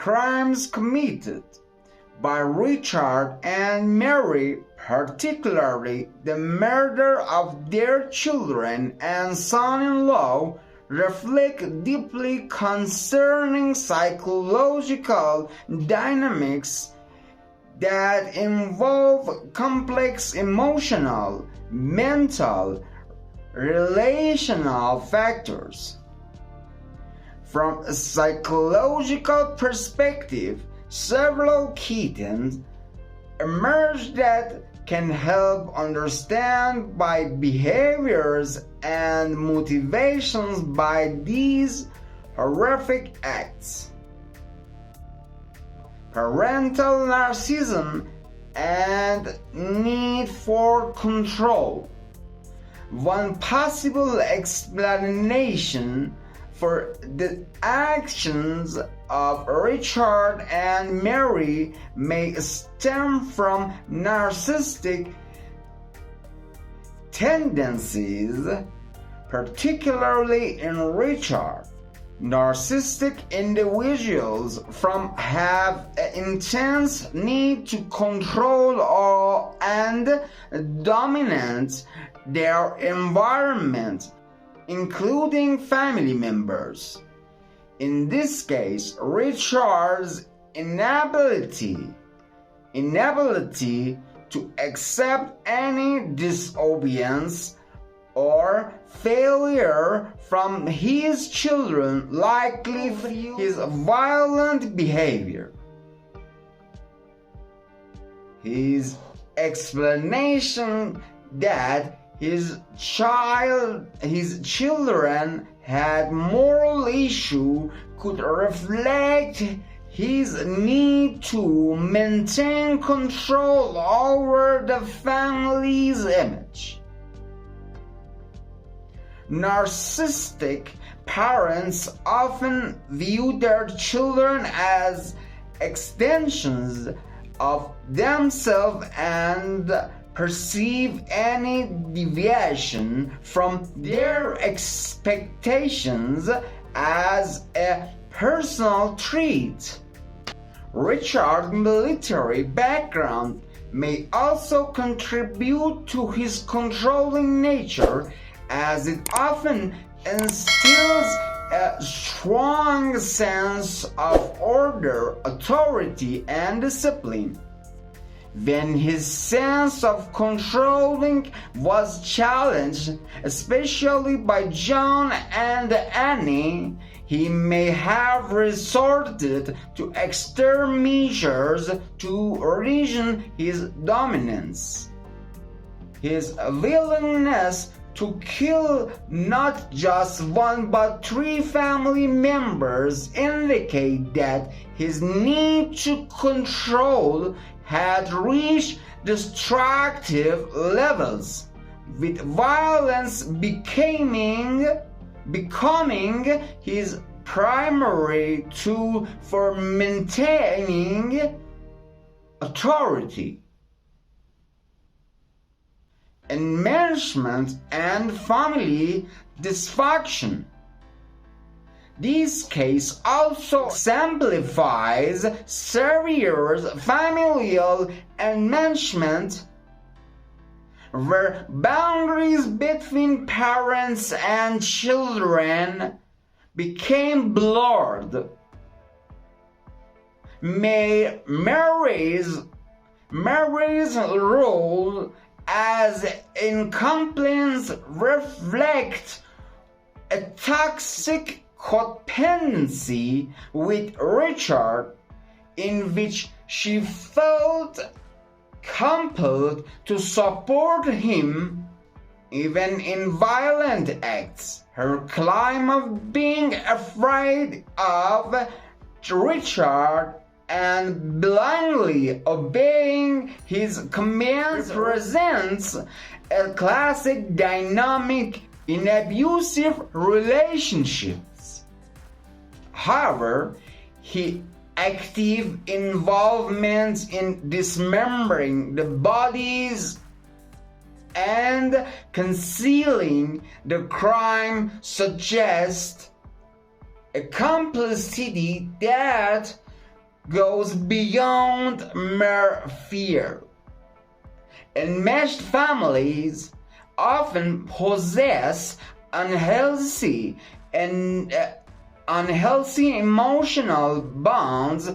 crimes committed by Richard and Mary, particularly the murder of their children and son-in-law, reflect deeply concerning psychological dynamics that involve complex emotional, mental, relational factors. From a psychological perspective, several key themes emerge that can help understand by behaviors and motivations by these horrific acts. Parental narcissism and need for control. One possible explanation for the actions of Richard and Mary may stem from narcissistic tendencies, particularly in Richard. Narcissistic individuals have an intense need to control and dominate their environment, including family members. In this case, Richard's inability to accept any disobedience or failure from his children likely his violent behavior. His explanation that his children had moral issue could reflect his need to maintain control over the family's image. Narcissistic parents often view their children as extensions of themselves and perceive any deviation from their expectations as a personal trait. Richard's military background may also contribute to his controlling nature, as it often instills a strong sense of order, authority, and discipline. When his sense of controlling was challenged, especially by John and Annie, he may have resorted to extreme measures to regain his dominance. His willingness to kill not just one but 3 family members indicate that his need to control had reached destructive levels, with violence becoming his primary tool for maintaining authority. Enmeshment and family dysfunction. This case also exemplifies severe familial enmeshment, where boundaries between parents and children became blurred. Mary's role as incompliance reflects a toxic codependency with Richard, in which she felt compelled to support him even in violent acts. Her claim of being afraid of Richard and blindly obeying his commands represents a classic dynamic in abusive relationships. However, his active involvement in dismembering the bodies and concealing the crime suggests a complicity that goes beyond mere fear. Enmeshed families often possess unhealthy emotional bonds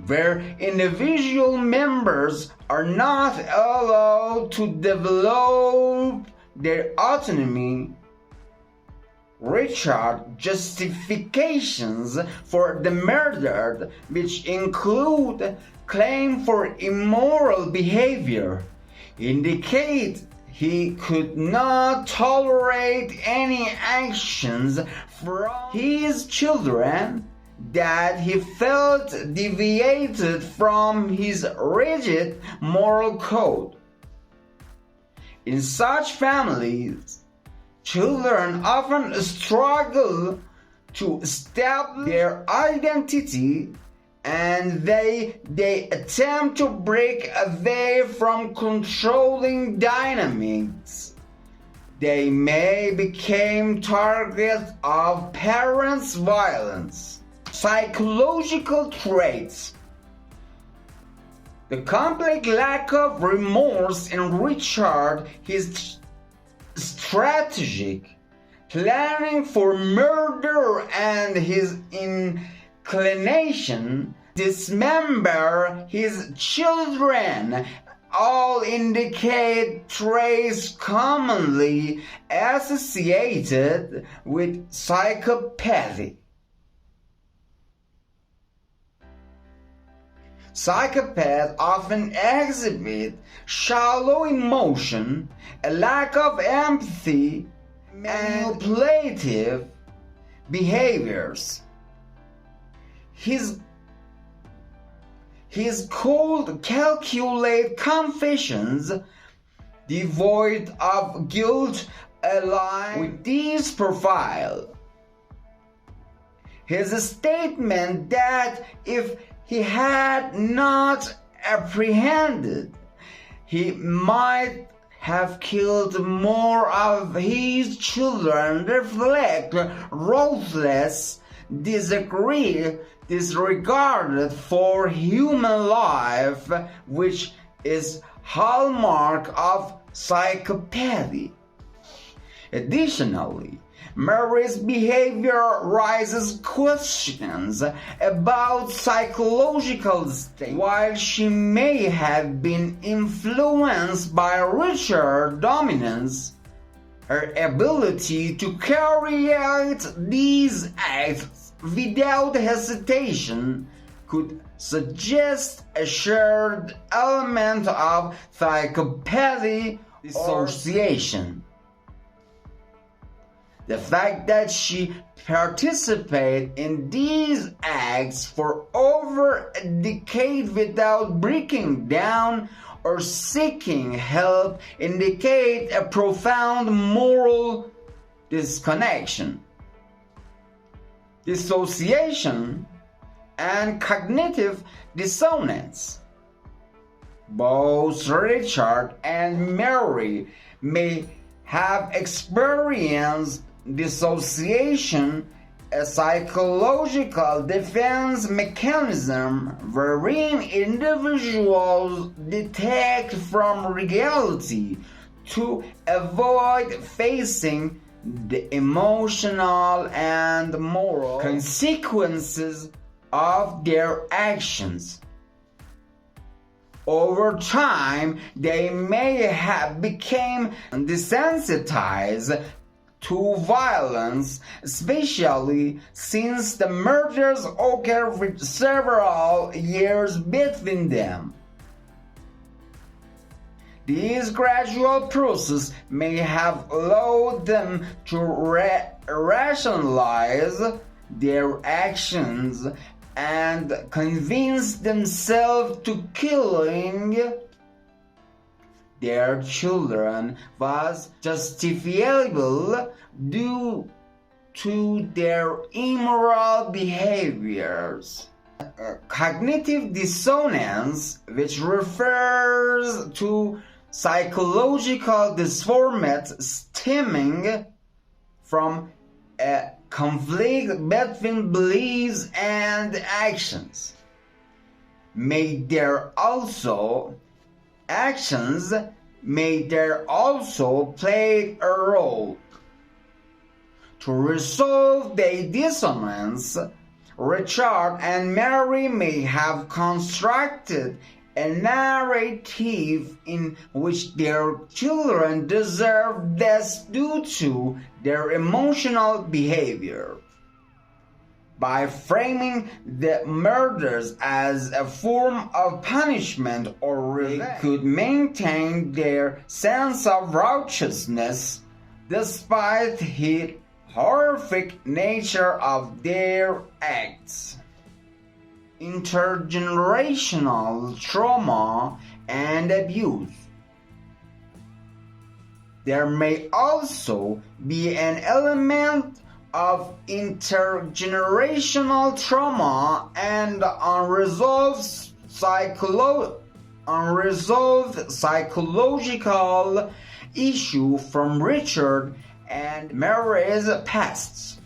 where individual members are not allowed to develop their autonomy. Richard's justifications for the murder, which include claim for immoral behavior, indicate he could not tolerate any actions from his children that he felt deviated from his rigid moral code. In such families, children often struggle to establish their identity, and they attempt to break away from controlling dynamics. They may become targets of parents' violence. Psychological traits. The complete lack of remorse in Richard, his strategic planning for murder, and his inclination to dismember his children all indicate traits commonly associated with psychopathy. Psychopaths often exhibit shallow emotion, a lack of empathy, manipulative behaviors. His cold, calculated confessions, devoid of guilt, align with this profile. His statement that if he had not apprehended, he might have killed more of his children reflect ruthless disregard for human life, which is hallmark of psychopathy. Additionally, Mary's behavior raises questions about psychological state. While she may have been influenced by Richard's dominance, her ability to carry out these acts without hesitation could suggest a shared element of psychopathy dissociation. The fact that she participated in these acts for over a decade without breaking down or seeking help indicate a profound moral disconnection. Dissociation and cognitive dissonance. Both Richard and Mary may have experienced dissociation, a psychological defense mechanism wherein individuals detach from reality to avoid facing the emotional and moral consequences of their actions. Over time, they may have become desensitized to violence, especially since the murders occurred with several years between them. This gradual process may have allowed them to rationalize their actions and convince themselves to killing their children was justifiable due to their immoral behaviors. Cognitive dissonance, which refers to psychological disformity stemming from a conflict between beliefs and actions. may there also actions may there also play a role. To resolve the dissonance, Richard and Mary may have constructed a narrative in which their children deserve death due to their emotional behavior. By framing the murders as a form of punishment or revenge, they could maintain their sense of righteousness despite the horrific nature of their acts. Intergenerational trauma and abuse. There may also be an element of intergenerational trauma and unresolved psychological issue from Richard and Mary's pasts.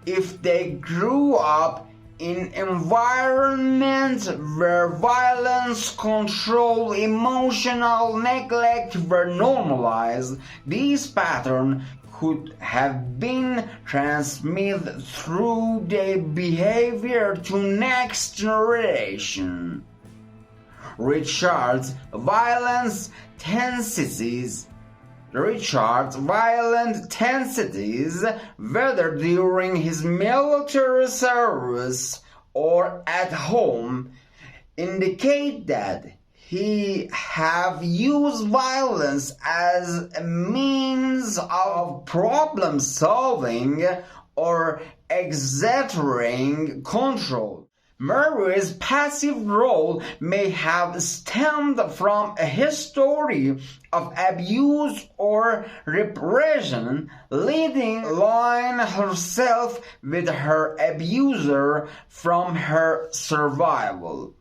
If they grew up in environments where violence, control, emotional neglect were normalized, these patterns could have been transmitted through their behavior to next generation. Richard's violent tendencies, whether during his military service or at home, indicate that he have used violence as a means of problem solving or exerting control. Mary's passive role may have stemmed from a history of abuse or repression, leading line herself with her abuser from her survival.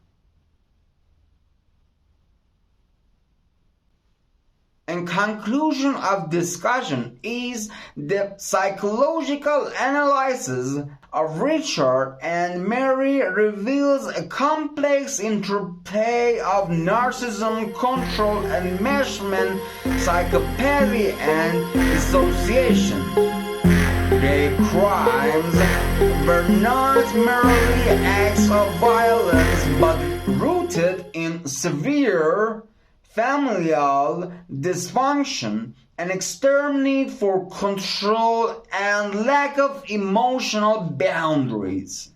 In conclusion of discussion is the psychological analysis of Richard and Mary reveals a complex interplay of narcissism, control, enmeshment, psychopathy, and dissociation. Their crimes were not merely acts of violence but rooted in severe familial dysfunction, an extreme need for control, and lack of emotional boundaries.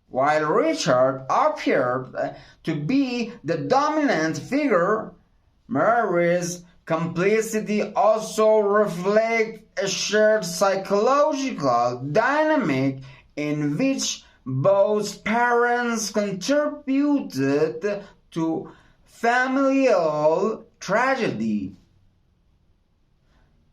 While Richard appeared to be the dominant figure, Mary's complicity also reflects a shared psychological dynamic in which both parents contributed to familial tragedy.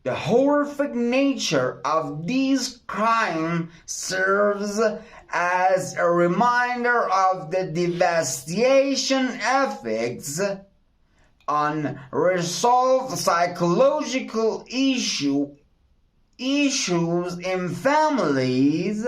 The horrific nature of these crimes serves as a reminder of the devastation effects unresolved psychological issues in families,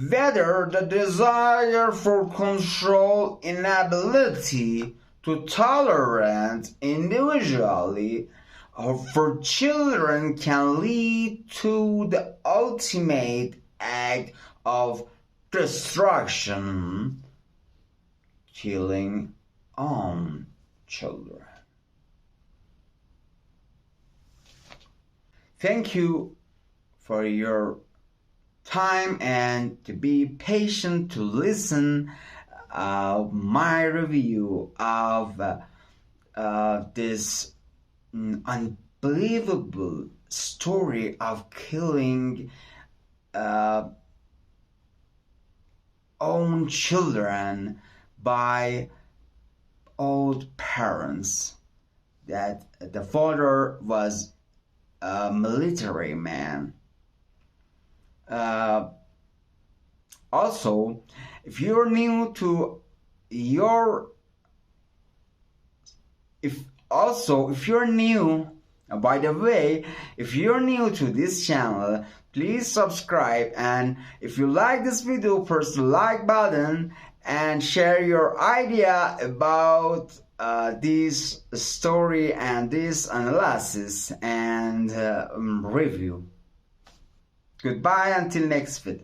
whether the desire for control, inability to tolerate individually, or for children can lead to the ultimate act of destruction, killing own children. Thank you for your time and to be patient to listen my review of this unbelievable story of killing own children by old parents. That the father was a military man. Also, if you're new to if you're new to this channel, please subscribe, and if you like this video, press the like button and share your idea about this story and this analysis and review. Goodbye until next video.